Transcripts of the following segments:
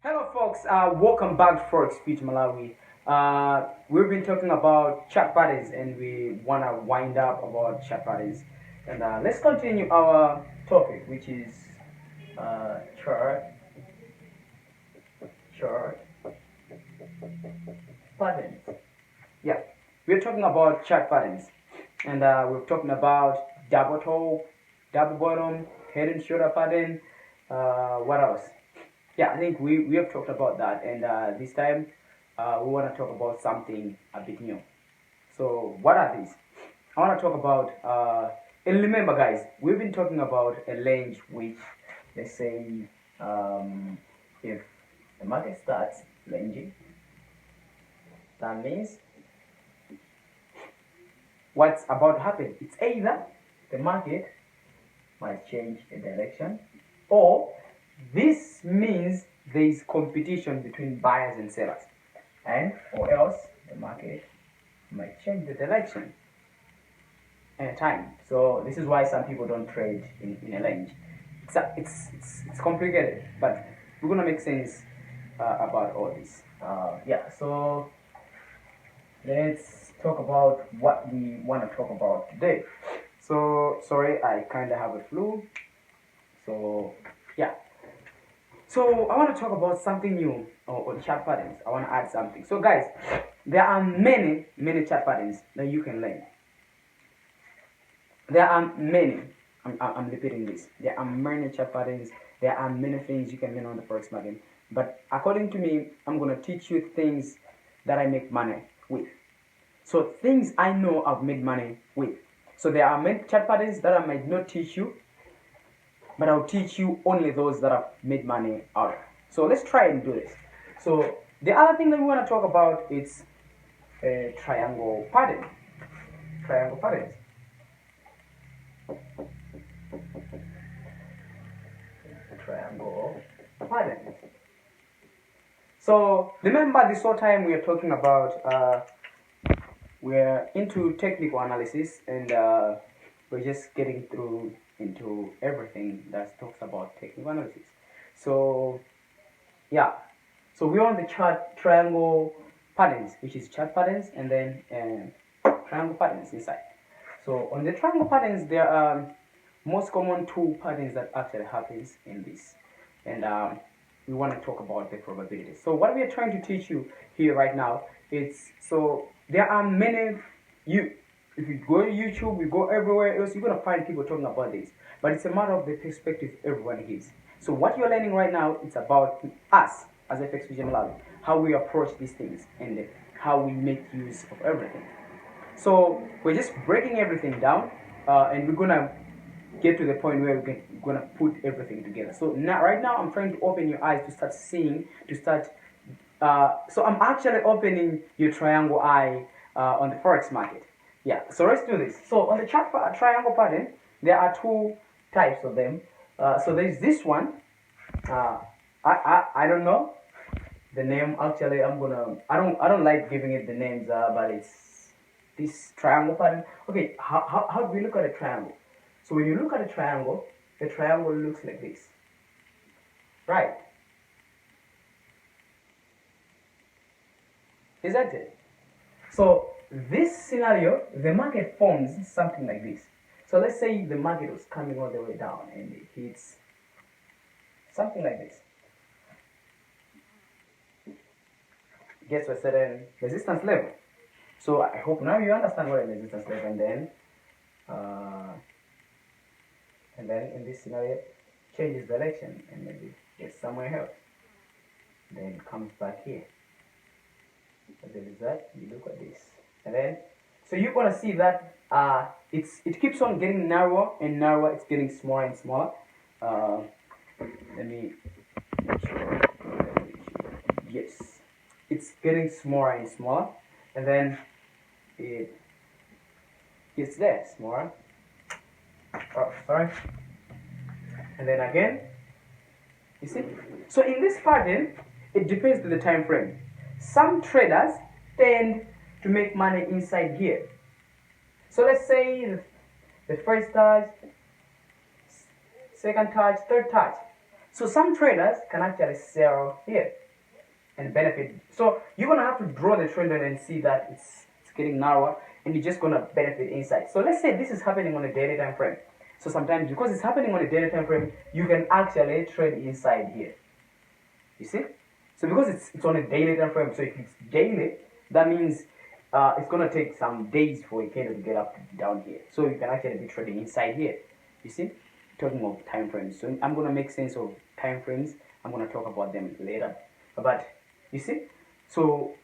Hello, folks. Welcome back to Forex Speech Malawi. We've been talking about chart patterns, and we wanna wind up about chart patterns. And let's continue our topic, which is chart patterns. Yeah, we're talking about chart patterns, and we're talking about double top, double bottom, head and shoulder pattern. What else? Yeah, I think we have talked about that, and this time we want to talk about something a bit new. So what are these? I want to talk about and remember, guys, we've been talking about a range which, let's say, if the market starts ranging, that means what's about to happen? It's either the market might change the direction, or this means there is competition between buyers and sellers, and or else the market might change the direction anytime. So this is why some people don't trade in a range. It's complicated, but we're gonna make sense about all this. Yeah. So let's talk about what we want to talk about today. So sorry, I kind of have a flu. So yeah. So I want to talk about something new on chart patterns. I want to add something. So guys, there are many chart patterns that you can learn. There are many. I'm repeating this. There are many chart patterns. There are many things you can learn on the forex market. But according to me, I'm gonna teach you things that I make money with. So things I know I've made money with. So there are many chart patterns that I might not teach you, but I'll teach you only those that I've made money out of. So let's try and do this. So the other thing that we want to talk about is a triangle pattern. Triangle patterns. Triangle patterns. So remember this whole time we are talking about we're into technical analysis, and we're just getting through into everything that talks about technical analysis. So yeah, so we're on the chart triangle patterns, which is chart patterns, and then triangle patterns inside. So on the triangle patterns, there are most common two patterns that actually happens in this, and we want to talk about the probabilities. So what we are trying to teach you here right now, it's so there are many if you go to YouTube, you go everywhere else, you're gonna find people talking about this. But it's a matter of the perspective everyone gives. So what you're learning right now, it's about us as FX Vision Lab, how we approach these things and how we make use of everything. So we're just breaking everything down, and we're gonna get to the point where we're gonna put everything together. So now, right now, I'm trying to open your eyes to start seeing, so I'm actually opening your triangle eye on the forex market. Yeah, so let's do this. So on the triangle pattern, there are two types of them. So there's this one. I don't know the name. Actually, I don't like giving it the names, but it's this triangle pattern. Okay, how do we look at a triangle? So when you look at a triangle, the triangle looks like this, right? Is that it? So this scenario, the market forms something like this. So let's say the market was coming all the way down and it hits something like this. It gets to a certain resistance level. So I hope now you understand what a resistance level, and then in this scenario changes direction and maybe gets somewhere else. Then comes back here. So there is that. You look at this, and then so you're gonna see that it keeps on getting narrower and narrower. It's getting smaller and smaller. Let me make sure. Yes, it's getting smaller and smaller, and then it gets there smaller. Oh, sorry. And then again, you see. So in this pattern, it depends on the time frame. Some traders tend to make money inside here. So let's say the first touch, second touch, third touch. So some traders can actually sell here and benefit. So you're gonna have to draw the trend line and see that it's getting narrower, and you're just gonna benefit inside. So let's say this is happening on a daily time frame. So sometimes because it's happening on a daily time frame, you can actually trade inside here. You see? So because it's on a daily time frame, so if it's daily, that means it's gonna take some days for a candle to get up down here. So you can actually be trading inside here. You see? Talking of time frames. So I'm gonna make sense of time frames. I'm gonna talk about them later. But you see? So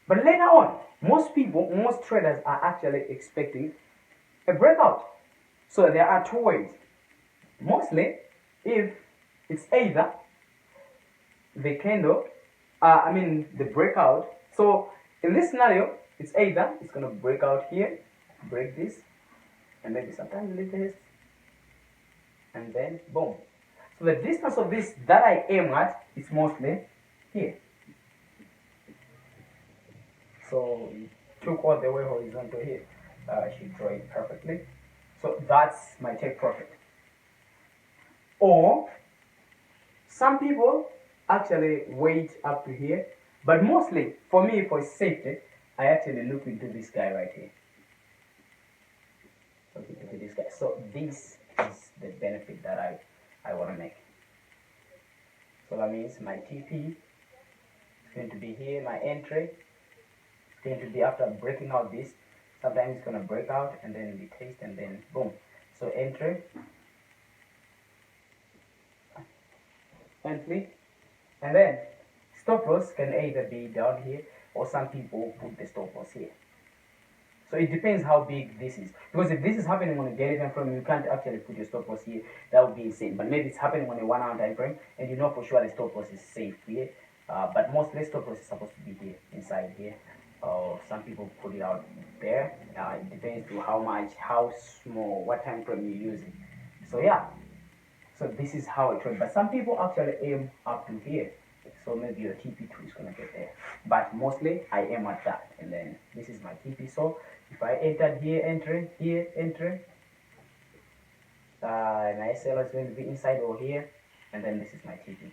but later on, most people, most traders are actually expecting a breakout. So there are two ways. Mostly, if it's either the candle, the breakout. So in this scenario, it's either it's gonna break out here, break this, and maybe sometimes leave this, and then boom. So the distance of this that I aim at is mostly here. So it took all the way horizontal here. I should draw it perfectly. So that's my take profit. Or some people actually wait up to here, but mostly for me, for safety, I actually look into this guy right here. Look into this guy. So this is the benefit that I want to make. So that means my TP is going to be here, my entry is going to be after breaking out this. Sometimes it's going to break out and then retest and then boom. So entry, entry, and then stop loss can either be down here or some people put the stop loss here. So it depends how big this is. Because if this is happening on a daily time frame, you can't actually put your stop loss here. That would be insane. But maybe it's happening on a 1 hour time frame, and you know for sure the stop loss is safe here. But mostly stop loss is supposed to be here, inside here. Some people put it out there. It depends to how much, how small, what time frame you're using. So yeah. So this is how I trade. But some people actually aim up to here. So maybe your TP2 is going to get there. But mostly I aim at that. And then this is my TP. So if I entered here, enter, my SL is going to be inside or here. And then this is my TP.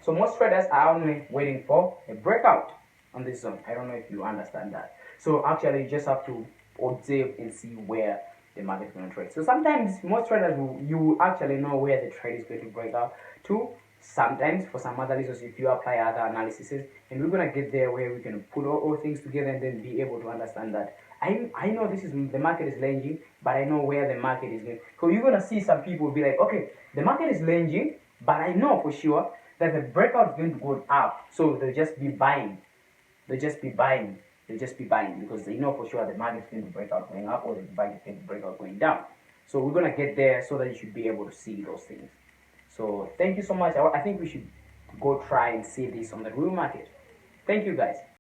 So most traders are only waiting for a breakout on this zone. I don't know if you understand that. So actually you just have to observe and see where the market is going to trade. So sometimes most traders you actually know where the trade is going to break out to. Sometimes for some other reasons, if you apply other analyses, and we're going to get there where we can put all things together and then be able to understand that I know this is the market is ranging, but I know where the market is going. So you're going to see some people be like, okay, the market is ranging, but I know for sure that the breakout is going to go up. So they'll just be buying. They'll just be buying because they know for sure the market is going to break out going up or the market is going to break out going down. So we're going to get there so that you should be able to see those things. So thank you so much. I think we should go try and see this on the real market. Thank you guys.